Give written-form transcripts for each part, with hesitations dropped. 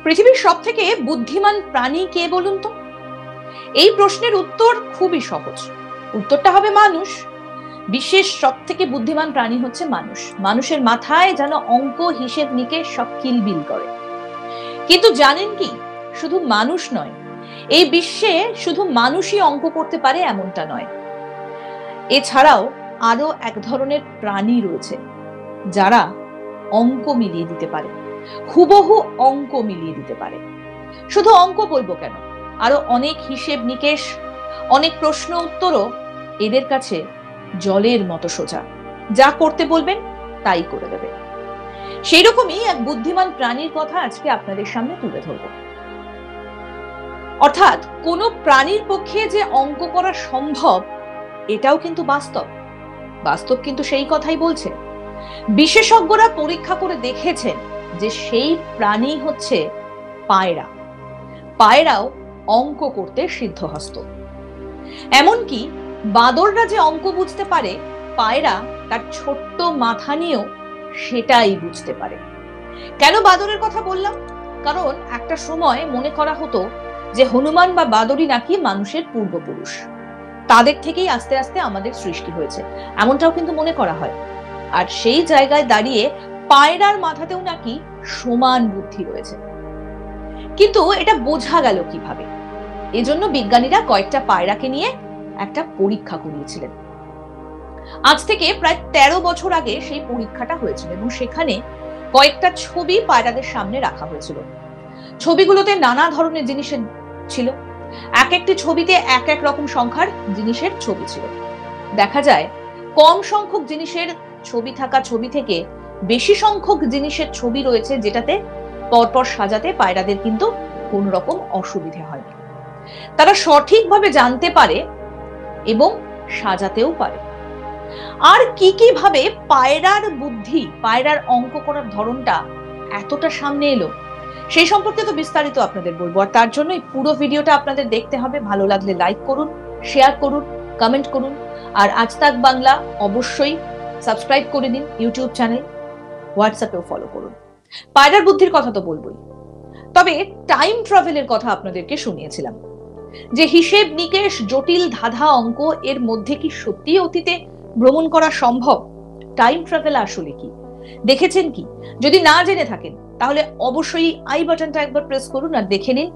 পৃথিবীর সবথেকে বুদ্ধিমান প্রাণী কে বলুন তো? এই প্রশ্নের উত্তর খুবই সহজ। উত্তরটা হবে মানুষ। বিশ্বের সবথেকে বুদ্ধিমান প্রাণী হচ্ছে মানুষ। মানুষের মাথায় যেন অঙ্ক, হিসেব, নিকেশ সব কিলবিল করে। কিন্তু জানেন কি, শুধু মানুষ নয়, এই বিশ্বে শুধু মানুষই অঙ্ক করতে পারে এমনটা নয়। এছাড়াও আরো এক ধরনের প্রাণী রয়েছে যারা অঙ্ক মিলিয়ে দিতে পারে, হুবহু অঙ্ক মিলিয়ে দিতে পারে। শুধু অঙ্ক বলবো কেন, আরো অনেক হিসেব নিকেশ, অনেক প্রশ্ন উত্তরও এদের কাছে জলের মতো সোজা। যা করতে বলবেন তাই করে দেবে। সেই রকমই এক বুদ্ধিমান প্রাণীর কথা আজকে আপনাদের সামনে তুলে ধরব। অর্থাৎ কোন প্রাণীর পক্ষে যে অঙ্ক করা সম্ভব, এটাও কিন্তু বাস্তব। বাস্তব কিন্তু সেই কথাই বলছে। বিশেষজ্ঞরা পরীক্ষা করে দেখেছেন যে সেই প্রাণী হচ্ছে পায়রা। পায়রাও অঙ্ক করতে সিদ্ধহস্ত। এমনকি বাঁদররা যে অঙ্ক বুঝতে পারে, পায়রা তার ছোট্ট মাথা নিয়েও সেটাই বুঝতে পারে। কেন বাঁদরের কথা বললাম? কারণ একটা সময় মনে করা হতো যে হনুমান বা বাঁদরই নাকি মানুষের পূর্বপুরুষ, তাদের থেকেই আস্তে আস্তে আমাদের সৃষ্টি হয়েছে, এমনটাও কিন্তু মনে করা হয়। আর সেই জায়গায় দাঁড়িয়ে পায়রার মাথাতেও নাকি সমান বুদ্ধি রয়েছে। কিন্তু এটা বোঝা গেল কিভাবে? এজন্য বিজ্ঞানীরা কয়েকটা পায়রাকে নিয়ে একটা পরীক্ষা করিয়েছিলেন। আজ থেকে প্রায় 13 বছর আগে সেই পরীক্ষাটা হয়েছিল এবং সেখানে কয়েকটা ছবি পায়রাদের সামনে রাখা হয়েছিল। ছবিগুলোতে নানা ধরনের জিনিসের ছিল। এক একটি ছবিতে এক এক রকম সংখ্যার জিনিসের ছবি ছিল। দেখা যায় কম সংখ্যক জিনিসের ছবি থাকা ছবি থেকে বেশি সংখ্যক জিনিসের ছবি রয়েছে, যেটাতে পরপর সাজাতে পায়রাদের কিন্তু কোন রকম অসুবিধা হয়নি। তারা সঠিকভাবে জানতে পারে এবং সাজাতেও পারে। আর কি কি ভাবে পায়রার বুদ্ধি, পায়রার অঙ্ক করার ধরনটা এতটা সামনে এলো, সেই সম্পর্কে তো বিস্তারিত আপনাদের বলবো। আর তার জন্য পুরো ভিডিওটা আপনাদের দেখতে হবে। ভালো লাগলে লাইক করুন, শেয়ার করুন, কমেন্ট করুন। আর আজ তাক বাংলা অবশ্যই সাবস্ক্রাইব করে নিন ইউটিউব চ্যানেল, হোয়াটসঅ্যাপেও ফলো করুন। পায়রার বুদ্ধির কথা তো বলবোই, তবে টাইম ট্রাভেলের কথা আপনাদেরকে শুনিয়েছিলাম যে হিসেব নিকেশ, জটিল ধাঁধা অঙ্ক, এর মধ্যে কি সত্যি অতীতে ভ্রমণ করা সম্ভব? টাইম ট্রাভেল আসলে কি, দেখেছেন কি? যদি না জেনে থাকেন তাহলে অবশ্যই আই বাটনটা একবার প্রেস করুন আর দেখে নিন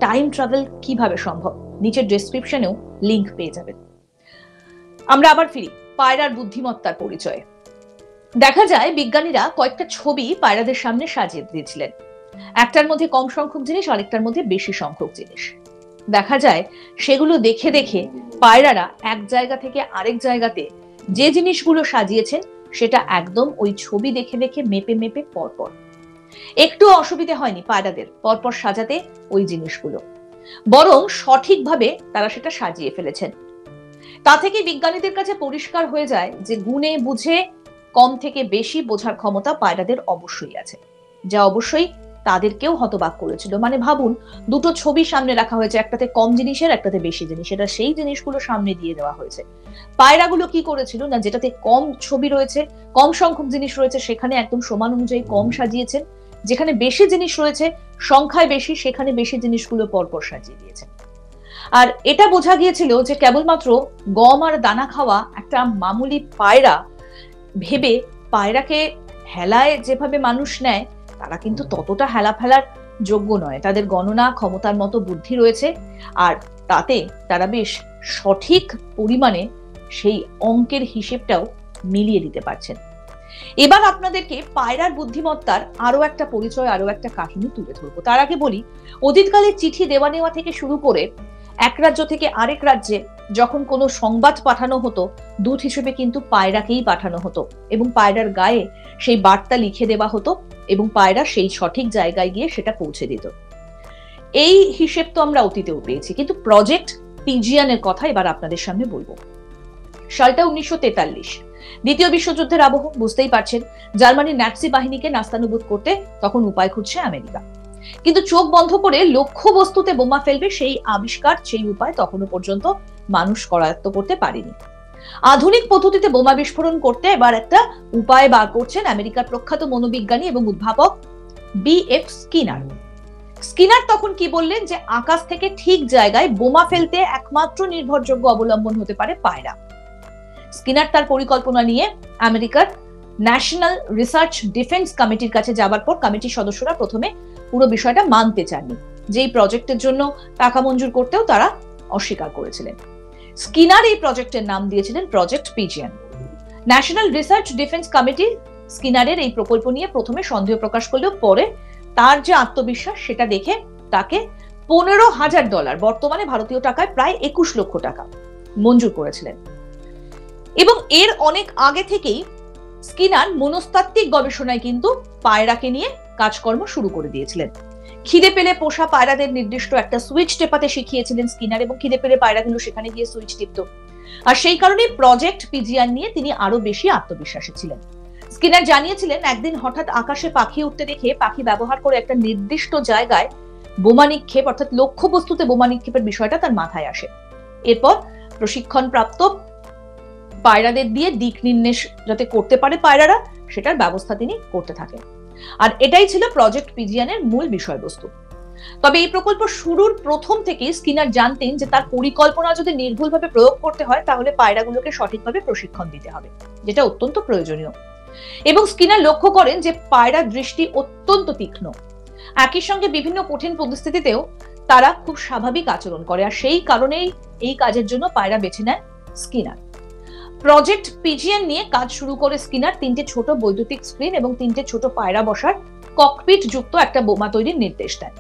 টাইম ট্রাভেল কিভাবে সম্ভব। নিচের ডেসক্রিপশনেও লিংক পেয়ে যাবেন। আমরা আবার ফিরি পায়রার বুদ্ধিমত্তার পরিচয়ে। দেখা যায় বিজ্ঞানীরা কয়েকটা ছবি পায়রাদের সামনে সাজিয়ে দিয়েছিলেন। একটার মধ্যে কম সংখ্যক জিনিস, আরেকটার মধ্যে বেশি সংখ্যক জিনিস। দেখা যায় সেগুলো দেখে দেখে পায়রারা এক জায়গা থেকে আরেক জায়গাতে যে জিনিসগুলো সাজিয়েছেন সেটা একদম ওই ছবি দেখে দেখে মেপে মেপে পরপর। একটু অসুবিধে হয়নি পায়রাদের পরপর সাজাতে ওই জিনিসগুলো, বরং সঠিকভাবে তারা সেটা সাজিয়ে ফেলেছেন। তা থেকে বিজ্ঞানীদের কাছে পরিষ্কার হয়ে যায় যে গুণে বুঝে কম থেকে বেশি বোঝার ক্ষমতা পায়রাদের অবশ্যই আছে, যা অবশ্যই তাদেরকেও হতবাক করেছিল। মানে ভাবুন, দুটো ছবি সামনে রাখা হয়েছে, একটাতে কম জিনিসের, একটাতে বেশি জিনিস, এটা সেই জিনিসগুলো সামনে দিয়ে দেওয়া হয়েছে। পায়রাগুলো কি করেছিল না, যেটাতে কম ছবি রয়েছে, কম সংখ্যক জিনিস রয়েছে, সেখানে একদম সমান অনুযায়ী কম সাজিয়েছেন। যেখানে বেশি জিনিস রয়েছে, সংখ্যায় বেশি, সেখানে বেশি জিনিসগুলো পরপর সাজিয়ে দিয়েছেন। আর এটা বোঝা গিয়েছিল যে কেবলমাত্র গম আর দানা খাওয়া একটা মামুলি পায়রা ভেবে পায়রাকে হেলায় যেভাবে মানুষ নেয়, তারা কিন্তু ততটা হেলা ফেলার যোগ্য নয়। তাদের গণনা ক্ষমতার মতো বুদ্ধি রয়েছে, আর তাতে তারা বেশ সঠিক পরিমাণে সেই অঙ্কের হিসেবটাও মিলিয়ে দিতে পারছেন। এবার আপনাদেরকে পায়রার বুদ্ধিমত্তার আরো একটা পরিচয়, আরো একটা কাহিনী তুলে ধরবো। তার আগে বলি, অতীতকালে চিঠি দেওয়া নেওয়া থেকে শুরু করে এক রাজ্য থেকে আরেক রাজ্যে যখন কোনো সংবাদ পাঠানো হতো, দূত হিসেবে কিন্তু পায়রাকেই পাঠানো হতো এবং পায়রার গায়ে সেই বার্তা লিখে দেওয়া হতো এবং পায়রা সেই সঠিক জায়গায় গিয়ে সেটা পৌঁছে দিত। এই হিসেব তো আমরা অতীতেও পেয়েছি, কিন্তু প্রজেক্ট পিজিয়ানের কথা এবার আপনাদের সামনে বলবো। সালটা 1943, দ্বিতীয় বিশ্বযুদ্ধের আবহ, বুঝতেই পারছেন। জার্মানির ন্যাটসি বাহিনীকে নাস্তানুবুদ করতে তখন উপায় খুঁজছে আমেরিকা। কিন্তু চোখ বন্ধ করে লক্ষ্য বস্তুতে বোমা ফেলবে সেই আবিষ্কার, সেই উপায় তখনও পর্যন্ত মানুষ করায়ত্ত করতে পারেনি। আধুনিক পদ্ধতিতে বোমা বিস্ফোরণ করতে এবার একটা উপায় বার করছেন আমেরিকার প্রখ্যাত মনোবিজ্ঞানী এবং উদ্ভাবক বি.এফ. স্কিনার। স্কিনার তখন কি বললেন যে আকাশ থেকে ঠিক জায়গায় বোমা ফেলতে একমাত্র নির্ভরযোগ্য অবলম্বন হতে পারে পায়রা। স্কিনার তার পরিকল্পনা নিয়ে আমেরিকার ন্যাশনাল রিসার্চ ডিফেন্স কমিটির কাছে যাবার পর কমিটির সদস্যরা প্রথমে পুরো বিষয়টা মানতে চাননি, যে এই প্রজেক্টের জন্য টাকা মঞ্জুর করতেও তারা অস্বীকার করেছিলেন। স্কিনার এই প্রজেক্টের নাম দিয়েছিলেন project pigeon. National research defence committee স্কিনারের এই প্রকল্প নিয়ে প্রথমে সন্দেহ প্রকাশ করলেও পরে তার যে আত্মবিশ্বাস সেটা দেখে তাকে $15,000, বর্তমানে ভারতীয় টাকায় প্রায় 21 লক্ষ টাকা মঞ্জুর করেছিলেন। এবং এর অনেক আগে থেকেই স্কিনার মনস্তাত্ত্বিক গবেষণায় কিন্তু পায়রাকে নিয়ে কাজকর্ম শুরু করে দিয়েছিলেন। খিদে পেলে পোষা পায়রাদের নির্দিষ্ট একটা সুইচ টেপাতে শিখিয়েছিলেন স্কিনার, এবং খিদে পেলে পায়রাগুলো সেখানে গিয়ে সুইচ টিপত। আর সেই কারণে প্রজেক্ট পিজিয়ান নিয়ে তিনি আরো বেশি আত্মবিশ্বাসী ছিলেন। স্কিনার জানিয়েছিলেন, একদিন হঠাৎ আকাশে পাখি উঠতে দেখে পাখি ব্যবহার করে একটা নির্দিষ্ট জায়গায় বোমা নিক্ষেপ, অর্থাৎ লক্ষ্যবস্তুতে বোমা নিক্ষেপের বিষয়টা তার মাথায় আসে। এরপর প্রশিক্ষণপ্রাপ্ত পায়রাদের দিয়ে দিক নির্দেশ যাতে করতে পারে পায়রারা, সেটার ব্যবস্থা তিনি করতে থাকেন। আর এটাই ছিল প্রজেক্ট পিজিয়ানের মূল বিষয়বস্তু। তবে এই প্রকল্প শুরুর প্রথম থেকেই স্কিনার জানতেন যে তার পরিকল্পনা যদি নির্ভুলভাবে প্রয়োগ করতে হয় তাহলে পায়রাগুলোকে সঠিকভাবে প্রশিক্ষণ দিতে হবে, যেটা অত্যন্ত প্রয়োজনীয়। এবং স্কিনার লক্ষ্য করেন যে পায়রার দৃষ্টি অত্যন্ত তীক্ষ্ণ, একই সঙ্গে বিভিন্ন কঠিন পরিস্থিতিতেও তারা খুব স্বাভাবিক আচরণ করে, আর সেই কারণেই এই কাজের জন্য পায়রা বেছে নেন স্কিনার। প্রজেক্ট পিজিয়ান নিয়ে কাজ শুরু করে স্কিনার 3টে ছোট বৈদ্যুতিক স্ক্রিন এবং 3টে ছোট পায়রা বসার ককপিট যুক্ত একটা বোমা তৈরির নির্দেশ দেন।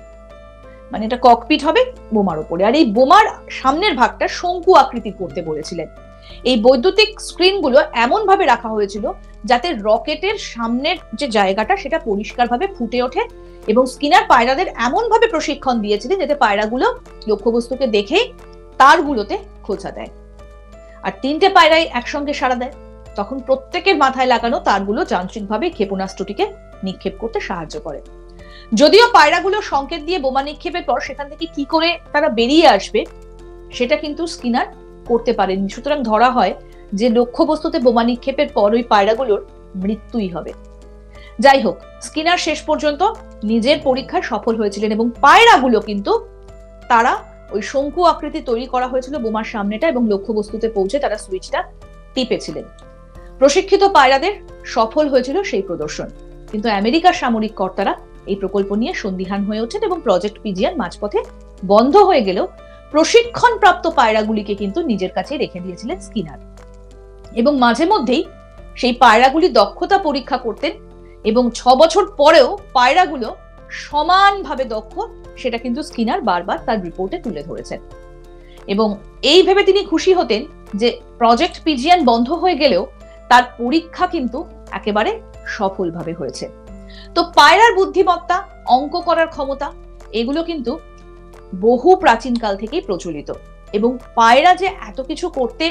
মানে এটা ককপিট হবে বোমার উপরে, আর এই বোমার সামনের ভাগটা শঙ্কু আকৃতি করতে বলেছিলেন। এই বৈদ্যুতিক স্ক্রিনগুলো এমন ভাবে রাখা হয়েছিল যাতে রকেটের সামনের যে জায়গাটা সেটা পরিষ্কারভাবে ফুটে ওঠে, এবং স্কিনার পায়রাদের এমন ভাবে প্রশিক্ষণ দিয়েছিলেন যাতে পায়রাগুলো লক্ষ্যবস্তুকে দেখেই তারগুলোতে খোঁচা দেয়। আর 3টে পায়রাই একসঙ্গে সাড়া দেয়, তখন প্রত্যেকের মাথায় লাগানো তারগুলো যান্ত্রিকভাবে ক্ষেপণাস্ত্রটিকে নিক্ষেপ করতে সাহায্য করে। যদিও পায়রাগুলো সংকেত দিয়ে বোমা নিক্ষেপের পর সেখান থেকে কি করে তারা বেরিয়ে আসবে সেটা কিন্তু স্কিনার করতে পারেননি, সুতরাং ধরা হয় যে লক্ষ্যবস্তুতে বোমা নিক্ষেপের পর ওই পায়রাগুলোর মৃত্যুই হবে। যাই হোক, স্কিনার শেষ পর্যন্ত নিজের পরীক্ষায় সফল হয়েছিলেন, এবং পায়রাগুলো কিন্তু তারা ওই শঙ্কু আকৃতি তৈরি করা হয়েছিল বোমার সামনেটা, এবং লক্ষ্যবস্তুতে পৌঁছে তারা সুইচটা টিপেছিলেন। প্রশিক্ষিত পায়রাদের সফল হয়েছিল সেই প্রদর্শন, কিন্তু আমেরিকার সামরিক কর্তারা এই প্রকল্প নিয়ে সন্দিহান হয়ে ওঠেন এবং প্রজেক্ট পিজিয়ান মাঝপথে বন্ধ হয়ে গেলেও প্রশিক্ষণপ্রাপ্ত পায়রাগুলিকে কিন্তু নিজের কাছে রেখে দিয়েছিলেন স্কিনার। এবং মাঝে মধ্যেই সেই পায়রাগুলি দক্ষতা পরীক্ষা করতেন, এবং 6 বছর পরেও পায়রাগুলো সমানভাবে দক্ষ সেটা কিন্তু স্কিনার বারবার তার রিপোর্টে তুলে ধরেছেন। এবং এই ভেবে তিনি খুশি হতেন যে প্রজেক্ট পিজিয়ান বন্ধ হয়ে গেলেও তার পরীক্ষা কিন্তু একেবারে সফলভাবে হয়েছে। তো পায়রার বুদ্ধিমত্তা, অঙ্ক করার ক্ষমতা, এগুলো কিন্তু বহু প্রাচীনকাল থেকেই প্রচলিত, এবং পায়রা যে এত কিছু করতে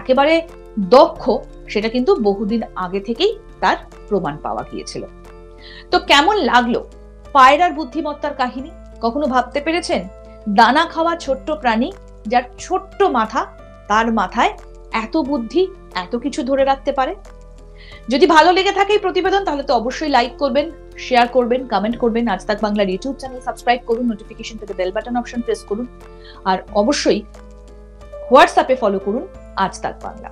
একেবারে দক্ষ সেটা কিন্তু বহুদিন আগে থেকেই তার প্রমাণ পাওয়া গিয়েছিল। তো কেমন লাগলো পায়রার বুদ্ধিমত্তার কাহিনী? কখনো ভাবতে পেরেছেন দানা খাওয়া ছোট্ট প্রাণী যার ছোট্ট মাথা, তার মাথায় এত বুদ্ধি, এত কিছু ধরে রাখতে পারে? যদি ভালো লেগে থাকে এই প্রতিবেদন তাহলে তো অবশ্যই লাইক করবেন, শেয়ার করবেন, কমেন্ট করবেন। আজ তাক বাংলার ইউটিউব চ্যানেল সাবস্ক্রাইব করুন, নোটিফিকেশন পেতে বেল বাটন অপশন প্রেস করুন, আর অবশ্যই হোয়াটসঅ্যাপে ফলো করুন আজ তাক বাংলা।